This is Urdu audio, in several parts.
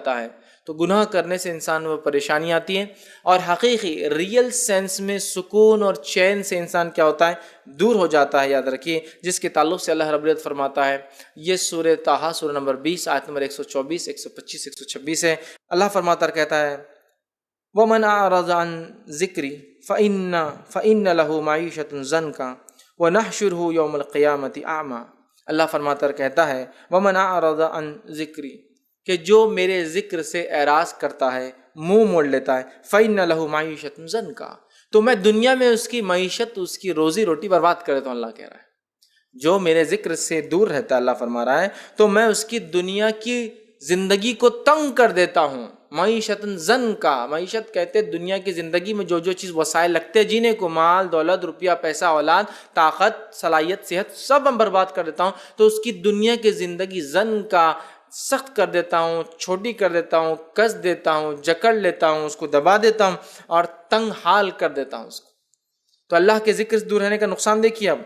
ہے۔ تو گناہ کرنے سے انسان میں پریشانی آتی ہے، اور حقیقی ریئل سینس میں سکون اور چین سے انسان کیا ہوتا ہے؟ دور ہو جاتا ہے۔ یاد رکھیے، جس کے تعلق سے اللہ رب العزت فرماتا ہے، یہ سورہ طٰہٰ سورہ نمبر 20 آیت نمبر 124، 125، 126 ہے۔ اللہ فرماتا کہتا ہے وَمَنْ أَعْرَضَ عَنْ ذِكْرِي فَإِنَّ لَهُ مَعِيشَةً ضَنْكًا وَنَحْشُرُهُ يَوْمَ الْقِيَامَةِ أَعْمَىٰ۔ اللہ فرماتا کہتا ہے وَمَنْ أَعْرَضَ عَنْ ذِكْرِي، کہ جو میرے ذکر سے اعراض کرتا ہے، منہ موڑ لیتا ہے، فَإِنَّ لَهُ مَعِيشَةً ضَنْكًا، تو میں دنیا میں اس کی معیشت، اس کی روزی روٹی برباد کر دیتا ہوں۔ اللہ کہہ رہا ہے جو میرے ذکر سے دور رہتا ہے، اللہ فرما رہا ہے، تو میں اس کی دنیا کی زندگی کو تنگ کر دیتا ہوں۔ معیشت ضنکا، معیشت کہتے ہیں دنیا کی زندگی میں جو چیز وسائل لگتے ہیں جینے کو، مال دولت روپیہ پیسہ اولاد طاقت صلاحیت صحت، سب ہم برباد کر دیتا ہوں، تو اس کی دنیا کی زندگی ضنکا سخت کر دیتا ہوں، چھوٹی کر دیتا ہوں، کس دیتا ہوں، جکڑ لیتا ہوں، اس کو دبا دیتا ہوں اور تنگ حال کر دیتا ہوں اس کو۔ تو اللہ کے ذکر سے دور رہنے کا نقصان دیکھیے۔ اب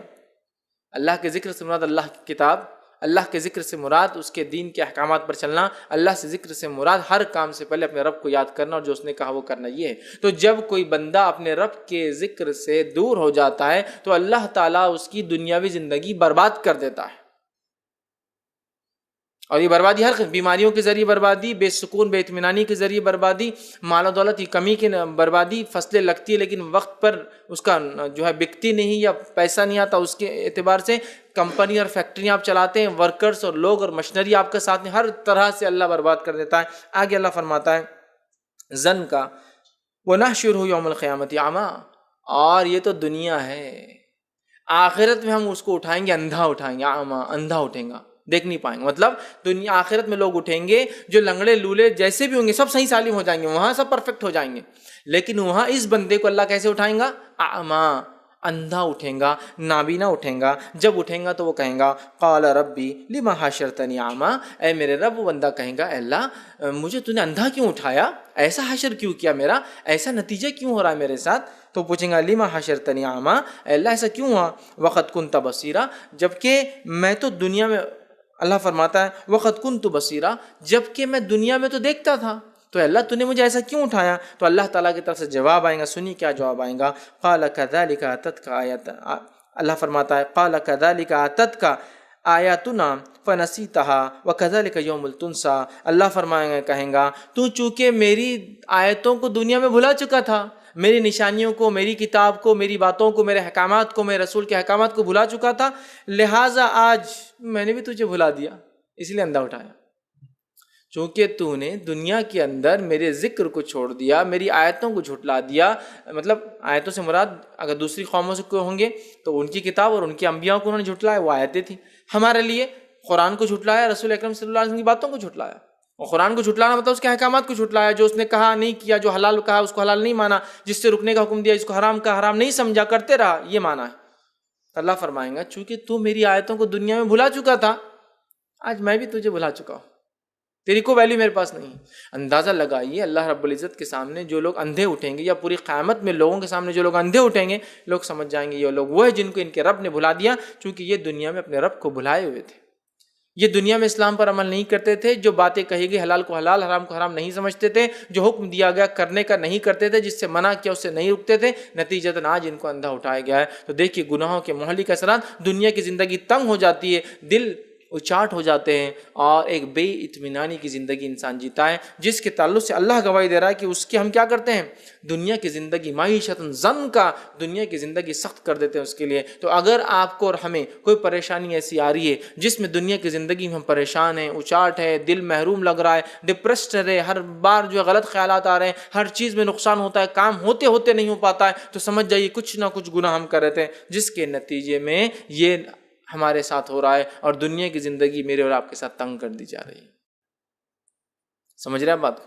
اللہ کے ذکر سے مراد اللہ کی کتاب، اللہ کے ذکر سے مراد اس کے دین کے احکامات پر چلنا، اللہ سے ذکر سے مراد ہر کام سے پہلے اپنے رب کو یاد کرنا، اور جو اس نے کہا وہ کرنا، یہ ہے۔ تو جب کوئی بندہ اپنے رب کے ذکر سے دور ہو جاتا ہے تو اللہ تعالیٰ اس کی دنیاوی زندگی برباد کر دیتا ہے، اور یہ بربادی ہر بیماریوں کے ذریعے بربادی، بے سکون بے اطمینانی کے ذریعے بربادی، مال و دولت کی کمی کی بربادی، فصلیں لگتی ہے لیکن وقت پر اس کا جو ہے بکتی نہیں یا پیسہ نہیں آتا، اس کے اعتبار سے کمپنی اور فیکٹریاں آپ چلاتے ہیں، ورکرز اور لوگ اور مشنری آپ کے ساتھ ہیں، ہر طرح سے اللہ برباد کر دیتا ہے۔ آگے اللہ فرماتا ہے زن کا وَنَحْشُرُهُ يَوْمَ الْقِيَامَةِ أَعْمَىٰ، اور یہ تو دنیا ہے، آخرت میں ہم اس کو اٹھائیں گے، اندھا اٹھائیں گے، اعمیٰ، اندھا اٹھیں گا، دیکھ نہیں پائیں گے۔ مطلب دنیا آخرت میں لوگ اٹھیں گے جو لنگڑے لولے جیسے بھی ہوں گے، سب صحیح سالم ہو جائیں گے، وہاں سب پرفیکٹ ہو جائیں گے، لیکن وہاں اس بندے کو اللہ کیسے اٹھائیں گا؟ اعمیٰ، اندھا اٹھیں گا، نابینا اٹھیں گا۔ جب اٹھیں گا تو وہ کہیں گا قال ربی لما حشرتنی اعمیٰ، اے میرے رب، وہ بندہ کہیں گا اے اللہ مجھے تو نے اندھا کیوں اٹھایا، ایسا حشر کیوں کیا، میرا ایسا نتیجہ کیوں ہو رہا ہے میرے ساتھ؟ تو پوچھیں گا لما حشرتنی اعمیٰ، اے اللہ ایسا کیوں ہوا، وقد کنت بصیرا، جبکہ میں تو دنیا میں، اللہ فرماتا ہے وقد کنت بصیرا، جبکہ میں دنیا میں تو دیکھتا تھا، تو اللہ تو نے مجھے ایسا کیوں اٹھایا؟ تو اللہ تعالیٰ کی طرف سے جواب آئیں گا، سنی کیا جواب آئیں گا، قال كذلك اتتك آیات، اللہ فرماتا ہے قال كذلك اتتك آیاتنا فنسیتها وكذلك یوم تنسیٰ، اللہ فرمائیں گے، کہیں گا تو چونکہ میری آیتوں کو دنیا میں بھلا چکا تھا، میری نشانیوں کو، میری کتاب کو، میری باتوں کو، میرے احکامات کو، میرے رسول کے احکامات کو بھلا چکا تھا، لہٰذا آج میں نے بھی تجھے بھلا دیا، اس لیے اندھا اٹھایا، چونکہ تو نے دنیا کے اندر میرے ذکر کو چھوڑ دیا، میری آیتوں کو جھٹلا دیا۔ مطلب آیتوں سے مراد اگر دوسری قوموں سے کوئی ہوں گے تو ان کی کتاب اور ان کے انبیاء کو انہوں نے جھٹلایا، وہ آیتیں تھیں۔ ہمارے لیے قرآن کو جھٹلایا، رسول اکرم صلی اللہ علیہ وسلم کی باتوں کو جھٹلایا، اور قرآن کو جھٹلانا مطلب اس کے احکامات کو جھٹلایا، جو اس نے کہا نہیں کیا، جو حلال کہا اس کو حلال نہیں مانا، جس سے رکنے کا حکم دیا اس کو حرام کا حرام نہیں سمجھا، کرتے رہا، یہ مانا ہے۔ اللہ فرمائیں گا چونکہ تو میری آیتوں کو دنیا میں بھلا چکا تھا، آج میں بھی تجھے بھلا چکا ہوں، تیری کوئی ویلیو میرے پاس نہیں۔ اندازہ لگائیے اللہ رب العزت کے سامنے جو لوگ اندھے اٹھیں گے، یا پوری قیامت میں لوگوں کے سامنے جو لوگ اندھے اٹھیں گے، لوگ سمجھ جائیں گے یہ لوگ وہ ہیں جن کو ان کے رب نے بھلا دیا، چونکہ یہ دنیا میں اپنے رب کو بھلائے ہوئے تھے، یہ دنیا میں اسلام پر عمل نہیں کرتے تھے، جو باتیں کہی گئی حلال کو حلال حرام کو حرام نہیں سمجھتے تھے، جو حکم دیا گیا کرنے کا نہیں کرتے تھے، جس سے منع کیا اس سے نہیں رکتے تھے، نتیجتاً آج ان کو اندھا اٹھایا گیا ہے۔ تو دیکھیے گناہوں کے مہلک اثرات، دنیا کی زندگی تنگ ہو جاتی ہے، دل اچاٹ ہو جاتے ہیں، اور ایک بے اطمینانی کی زندگی انسان جیتا ہے، جس کے تعلق سے اللہ گواہی دے رہا ہے کہ اس کی ہم کیا کرتے ہیں، دنیا کی زندگی معیشت ضن کا، دنیا کی زندگی سخت کر دیتے ہیں اس کے لیے۔ تو اگر آپ کو اور ہمیں کوئی پریشانی ایسی آ رہی ہے جس میں دنیا کی زندگی میں ہم پریشان ہیں، اچاٹ ہے، دل محروم لگ رہا ہے، ڈپریسڈ ہے، ہر بار جو غلط خیالات آ رہے ہیں، ہر چیز میں نقصان ہوتا ہے، کام ہوتے ہوتے نہیں ہو پاتا ہے، تو سمجھ جائیے کچھ نہ کچھ گناہ ہم کر رہے تھے، جس کے نتیجے میں یہ ہمارے ساتھ ہو رہا ہے، اور دنیا کی زندگی میرے اور آپ کے ساتھ تنگ کر دی جا رہی ہے۔ سمجھ رہے ہیں بات؟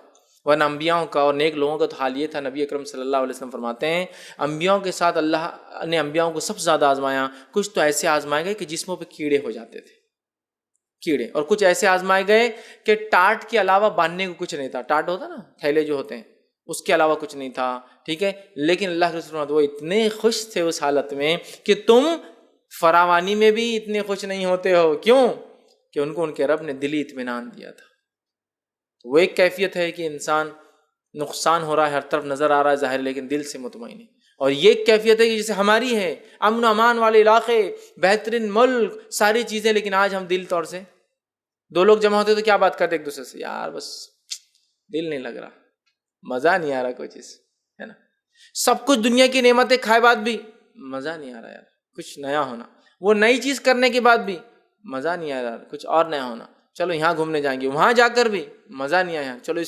ورنہ انبیاءوں کا اور نیک لوگوں کا تو حال یہ تھا، نبی اکرم صلی اللہ علیہ وسلم فرماتے ہیں انبیاؤں کے ساتھ اللہ نے انبیاؤں کو سب سے زیادہ آزمایا، کچھ تو ایسے آزمائے گئے کہ جسموں پہ کیڑے ہو جاتے تھے، کیڑے، اور کچھ ایسے آزمائے گئے کہ ٹاٹ کے علاوہ باندھنے کو کچھ نہیں تھا، ٹاٹ ہوتا نا تھیلے جو ہوتے ہیں، اس کے علاوہ کچھ نہیں تھا، ٹھیک ہے، لیکن اللہ کے رسول وہ اتنے خوش تھے اس حالت میں کہ تم فراوانی میں بھی اتنے خوش نہیں ہوتے ہو، کیوں؟ کہ ان کو ان کے رب نے دلی اطمینان دیا تھا، وہ ایک کیفیت ہے کہ انسان نقصان ہو رہا ہے، ہر طرف نظر آ رہا ہے ظاہر، لیکن دل سے مطمئن ہے. اور یہ ایک کیفیت ہے کہ جیسے ہماری ہے، امن و امان والے علاقے، بہترین ملک، ساری چیزیں، لیکن آج ہم دل طور سے، دو لوگ جمع ہوتے تو کیا بات کرتے ایک دوسرے سے؟ یار بس دل نہیں لگ رہا، مزہ نہیں آ رہا کوئی چیز، ہے نا. سب کچھ دنیا کی نعمتیں کھائے بعد بھی مزہ نہیں آ رہا یار، کچھ نیا ہونا. وہ نئی چیز کرنے کے بعد بھی مزہ نہیں آ رہا، کچھ اور نیا ہونا. چلو یہاں گھومنے جائیں گے، وہاں جا کر بھی مزہ نہیں آیا، چلو